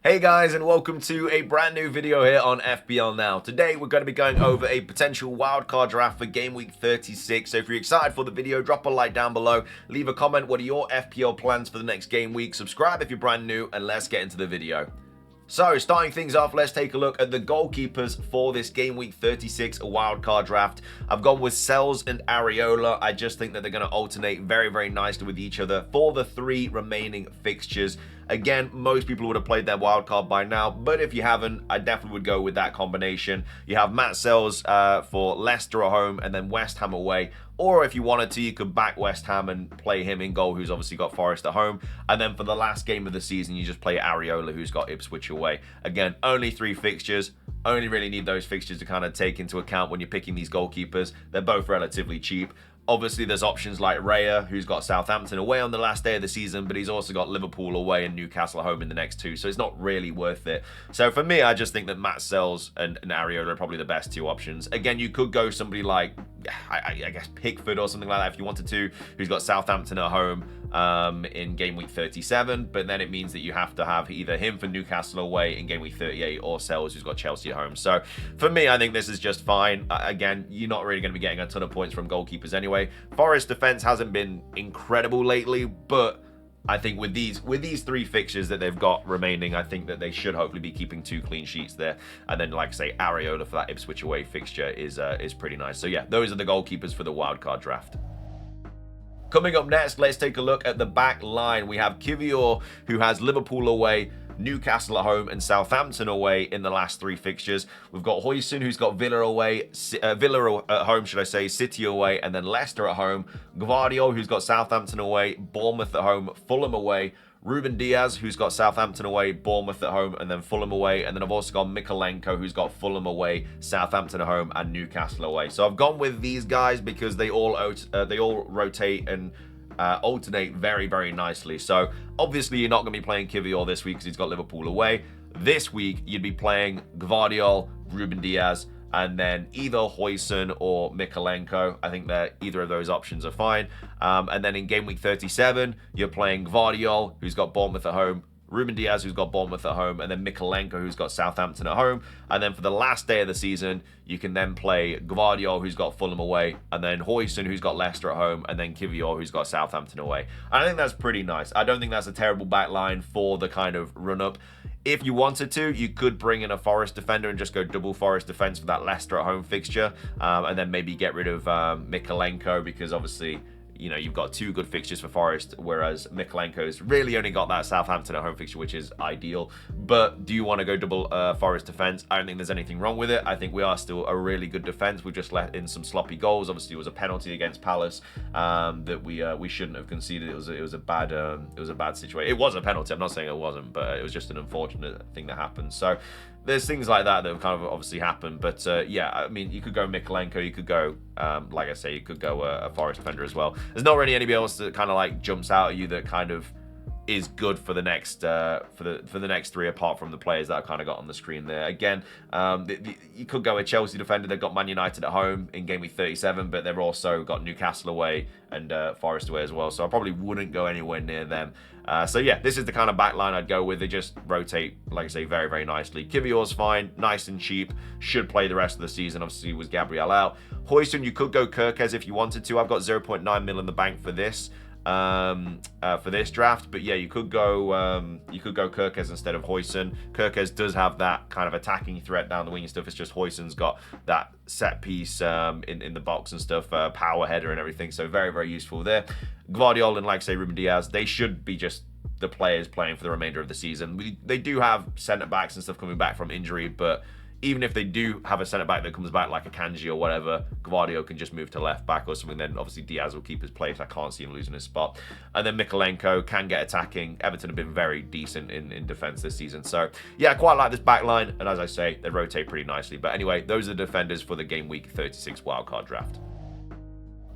Hey guys, and welcome to a brand new video here on FPL Now. Today we're going to be going over a potential wildcard draft for game week 36. So if you're excited for the video, drop a like down below, leave a comment. What are your FPL plans for the next game week? Subscribe if you're brand new, and let's get into the video. So, starting things off, let's take a look at the goalkeepers for this Game Week 36 wildcard draft. I've gone with Sells and Areola. I just think that they're going to alternate very, very nicely with each other for the three remaining fixtures. Again, most people would have played their wildcard by now, but if you haven't, I definitely would go with that combination. You have Matt Sells for Leicester at home and then West Ham away. Or if you wanted to, you could back West Ham and play him in goal, who's obviously got Forest at home. And then for the last game of the season, you just play Areola, who's got Ipswich away. Again, only three fixtures. Only really need those fixtures to kind of take into account when you're picking these goalkeepers. They're both relatively cheap. Obviously, there's options like Raya, who's got Southampton away on the last day of the season, but he's also got Liverpool away and Newcastle at home in the next two, so it's not really worth it. So for me, I just think that Matt Sells and Areola are probably the best two options. Again, you could go somebody like, I guess, Pickford or something like that if you wanted to, who's got Southampton at home in game week 37, but then it means that you have to have either him for Newcastle away in game week 38 or Sells, who's got Chelsea at home. So for me, I think this is just fine. Again, you're not really going to be getting a ton of points from goalkeepers anyway. Forest defense hasn't been incredible lately, but I think with these three fixtures that they've got remaining, I think that they should hopefully be keeping 2 clean sheets there. And then, like I say, Areola for that Ipswich away fixture is pretty nice. So yeah, those are the goalkeepers for the wildcard draft. Coming up next, let's take a look at the back line. We have Kivior, who has Liverpool away, Newcastle at home and Southampton away in the last 3 fixtures. We've got Huijsen, who's got Villa away, Villa at home, should I say, City away, and then Leicester at home. Gvardiol, who's got Southampton away, Bournemouth at home, Fulham away. Ruben Diaz, who's got Southampton away, Bournemouth at home, and then Fulham away. And then I've also got Mykolenko, who's got Fulham away, Southampton at home, and Newcastle away. So I've gone with these guys because they all rotate and alternate very, very nicely. So obviously you're not going to be playing Kivior this week because he's got Liverpool away. This week you'd be playing Gvardiol, Ruben Diaz, and then either Huijsen or Mykolenko. I think that either of those options are fine. And then in game week 37, you're playing Gvardiol, who's got Bournemouth at home, Ruben Diaz, who's got Bournemouth at home, and then Mykolenko, who's got Southampton at home. And then for the last day of the season, you can then play Gvardiol, who's got Fulham away, and then Huijsen, who's got Leicester at home, and then Kivior, who's got Southampton away. And I think that's pretty nice. I don't think that's a terrible back line for the kind of run-up. If you wanted to, you could bring in a Forest defender and just go double Forest defense for that Leicester at home fixture, and then maybe get rid of Mykolenko, because obviously, you know, you've got 2 good fixtures for Forest, whereas Mykolenko's really only got that Southampton at home fixture, which is ideal. But do you want to go double Forest defense? I don't think there's anything wrong with it. I think we are still a really good defense. We've just let in some sloppy goals. Obviously, it was a penalty against Palace that we shouldn't have conceded. It was a bad situation. It was a penalty. I'm not saying it wasn't, but it was just an unfortunate thing that happened. So there's things like that have kind of obviously happened. But yeah, I mean, you could go Mykolenko. You could go, like I say, you could go a Forest defender as well. There's not really anybody else that kind of like jumps out at you that kind of is good for the next for the next 3, apart from the players that I kind of got on the screen there. Again, you could go a Chelsea defender. They've got Man United at home in game week 37, but they've also got Newcastle away and Forest away as well. So I probably wouldn't go anywhere near them. So yeah, this is the kind of back line I'd go with. They just rotate, like I say, very, very nicely. Kivior's fine, nice and cheap, should play the rest of the season. Obviously, with Gabriel out. Huijsen, you could go Kirkez if you wanted to. I've got 0.9 mil in the bank for this draft, but yeah, you could go Kirkez instead of Huijsen. Kirkez does have that kind of attacking threat down the wing and stuff. It's just Huijsen's got that set piece in the box and stuff, power header and everything, so very, very useful there. Gvardiol and, like I say, Ruben Diaz, they should be just the players playing for the remainder of the season. They do have centre backs and stuff coming back from injury, but even if they do have a centre back that comes back like a Kanji or whatever, Gvardiol can just move to left back or something. Then obviously Diaz will keep his place. I can't see him losing his spot. And then Mykolenko can get attacking. Everton have been very decent in defence this season. So yeah, I quite like this back line. And as I say, they rotate pretty nicely. But anyway, those are the defenders for the game week 36 wildcard draft.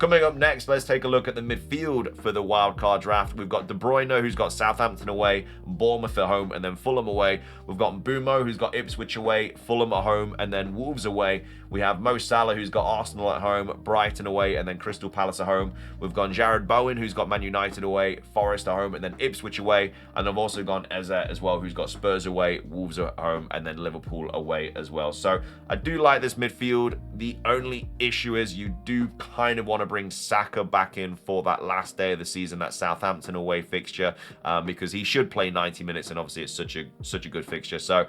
Coming up next, let's take a look at the midfield for the wildcard draft. We've got De Bruyne, who's got Southampton away, Bournemouth at home, and then Fulham away. We've got Mbeumo, who's got Ipswich away, Fulham at home, and then Wolves away. We have Mo Salah, who's got Arsenal at home, Brighton away, and then Crystal Palace at home. We've gone Jared Bowen, who's got Man United away, Forest at home, and then Ipswich away. And I've also gone Eze as well, who's got Spurs away, Wolves at home, and then Liverpool away as well. So I do like this midfield. The only issue is you do kind of want to bring Saka back in for that last day of the season, that Southampton away fixture, because he should play 90 minutes, and obviously it's such a good fixture. So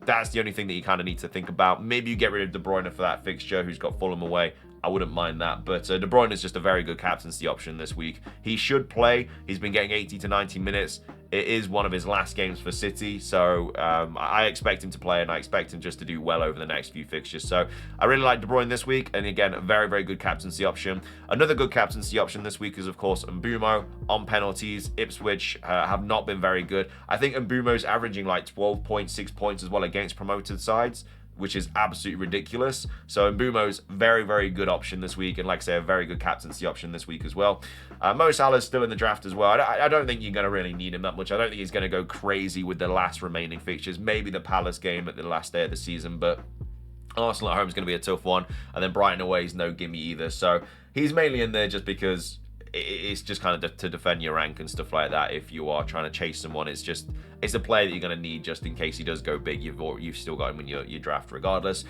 that's the only thing that you kind of need to think about. Maybe you get rid of De Bruyne for that fixture, who's got Fulham away. I wouldn't mind that, but De Bruyne is just a very good captaincy option this week. He should play. He's been getting 80 to 90 minutes. It is one of his last games for City, so I expect him to play, and I expect him just to do well over the next few fixtures. So I really like De Bruyne this week, and again, a very, very good captaincy option. Another good captaincy option this week is, of course, Mbeumo on penalties. Ipswich have not been very good. I think Mbeumo's averaging like 12.6 points as well against promoted sides, which is absolutely ridiculous. So Mbeumo's very, very good option this week, and like I say, a very good captaincy option this week as well. Mo Salah's still in the draft as well. I don't think you're going to really need him that much. I don't think he's going to go crazy with the last remaining fixtures. Maybe the Palace game at the last day of the season, but Arsenal at home is going to be a tough one, and then Brighton away is no gimme either. So he's mainly in there just because it's just kind of to defend your rank and stuff like that. If you are trying to chase someone, it's a player that you're going to need just in case he does go big. You've still got him in your draft regardless.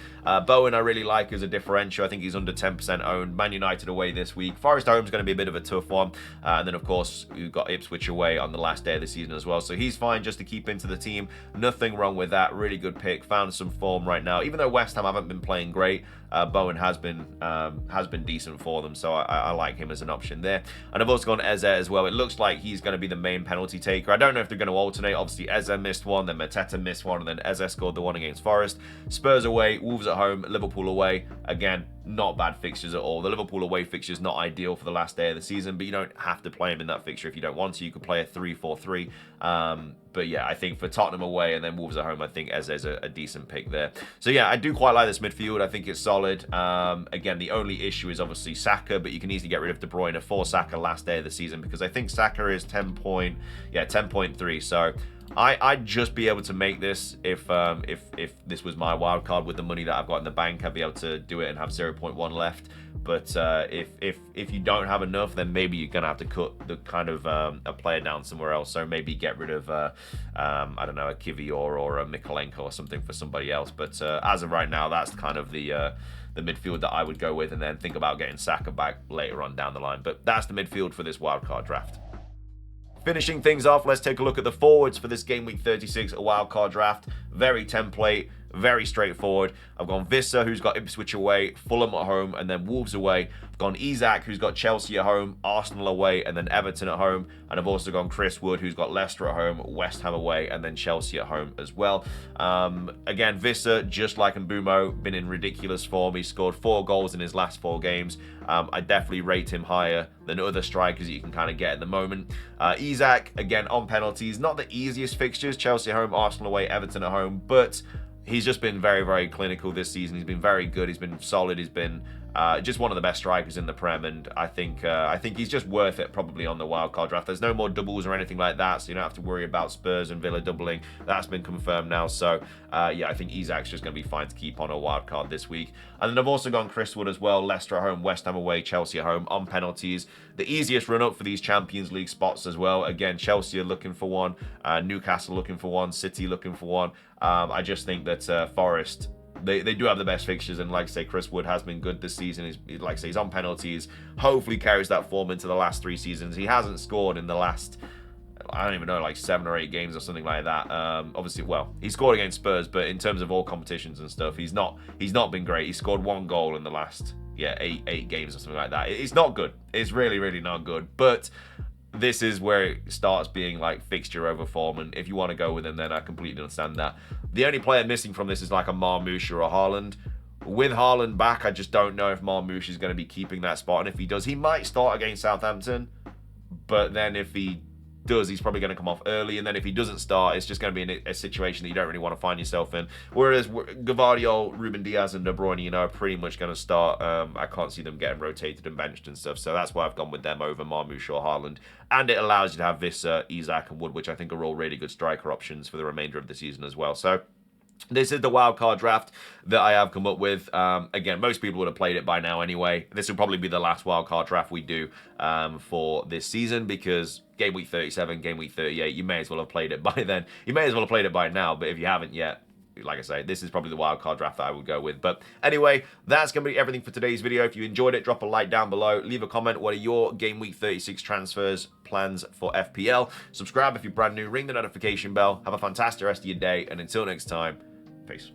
Bowen I really like as a differential. I think he's under 10% owned. Man United away this week. Forest home is going to be a bit of a tough one. And then, of course, you've got Ipswich away on the last day of the season as well. So he's fine just to keep into the team. Nothing wrong with that. Really good pick. Found some form right now. Even though West Ham haven't been playing great, Bowen has been decent for them. So I like him as an option there. And I've also gone Eze as well. It looks like he's going to be the main penalty taker. I don't know if they're going to alternate. Obviously, Eze missed one, then Mateta missed one, and then Eze scored the one against Forest. Spurs away, Wolves at home, Liverpool away. Again, not bad fixtures at all. The Liverpool away fixture is not ideal for the last day of the season, but you don't have to play him in that fixture if you don't want to. You could play a 3-4-3. But yeah, I think for Tottenham away and then Wolves at home, I think Eze is a decent pick there. So yeah, I do quite like this midfield. I think it's solid. Again, the only issue is obviously Saka, but you can easily get rid of De Bruyne for Saka last day of the season, because I think Saka is 10.3. So I'd just be able to make this if this was my wild card with the money that I've got in the bank. I'd be able to do it and have 0.1 left. But if you don't have enough, then maybe you're gonna have to cut the kind of a player down somewhere else. So maybe get rid of I don't know, a Kivior or a Mikolenko or something for somebody else. But as of right now, that's kind of the midfield that I would go with, and then think about getting Saka back later on down the line. But that's the midfield for this wildcard draft. Finishing things off, let's take a look at the forwards for this Game Week 36 wildcard draft. Very template, very straightforward. I've gone Visser, who's got Ipswich away, Fulham at home, and then Wolves away. I've gone Isak, who's got Chelsea at home, Arsenal away, and then Everton at home. And I've also gone Chris Wood, who's got Leicester at home, West Ham away, and then Chelsea at home as well. Again, Visser, just like Mbeumo, been in ridiculous form. He scored 4 goals in his last 4 games. I definitely rate him higher than other strikers that you can kind of get at the moment. Isak, again, on penalties. Not the easiest fixtures. Chelsea at home, Arsenal away, Everton at home. But he's just been very, very clinical this season. He's been very good. He's been solid. He's been just one of the best strikers in the Prem, and I think he's just worth it probably on the wildcard draft. There's no more doubles or anything like that, so you don't have to worry about Spurs and Villa doubling. That's been confirmed now. So yeah, I think Isak's just going to be fine to keep on a wildcard this week. And then I've also gone Chris Wood as well. Leicester at home, West Ham away, Chelsea at home on penalties. The easiest run up for these Champions League spots as well. Again, Chelsea are looking for one, Newcastle looking for one, City looking for one. I just think that Forest, they do have the best fixtures, and like I say, Chris Wood has been good this season. He's like I say, he's on penalties. Hopefully carries that form into the last 3 seasons. He hasn't scored in the last, I don't even know, like 7 or 8 games or something like that. Obviously, well, he scored against Spurs, but in terms of all competitions and stuff, he's not been great. He scored 1 goal in the last 8 games or something like that. It's not good. It's really, really not good. But this is where it starts being like fixture over form, and if you want to go with him, then I completely understand that. The only player missing from this is like a Marmoush or a Haaland. With Haaland back, I just don't know if Marmoush is going to be keeping that spot, and if he does, he might start against Southampton. But then if he does, he's probably going to come off early, and then if he doesn't start, it's just going to be in a situation that you don't really want to find yourself in. Whereas Gvardiol, Ruben Diaz, and De Bruyne, you know, are pretty much going to start. I can't see them getting rotated and benched and stuff, so that's why I've gone with them over Marmoush or Haaland. And it allows you to have Visser, Isak, and Wood, which I think are all really good striker options for the remainder of the season as well. So this is the wildcard draft that I have come up with. Again, most people would have played it by now anyway. This will probably be the last wildcard draft we do for this season, because game week 37, game week 38, you may as well have played it by then. You may as well have played it by now, but if you haven't yet, like I say, this is probably the wildcard draft that I would go with. But anyway, that's going to be everything for today's video. If you enjoyed it, drop a like down below. Leave a comment. What are your game week 36 transfers plans for FPL? Subscribe if you're brand new. Ring the notification bell. Have a fantastic rest of your day. And until next time, peace.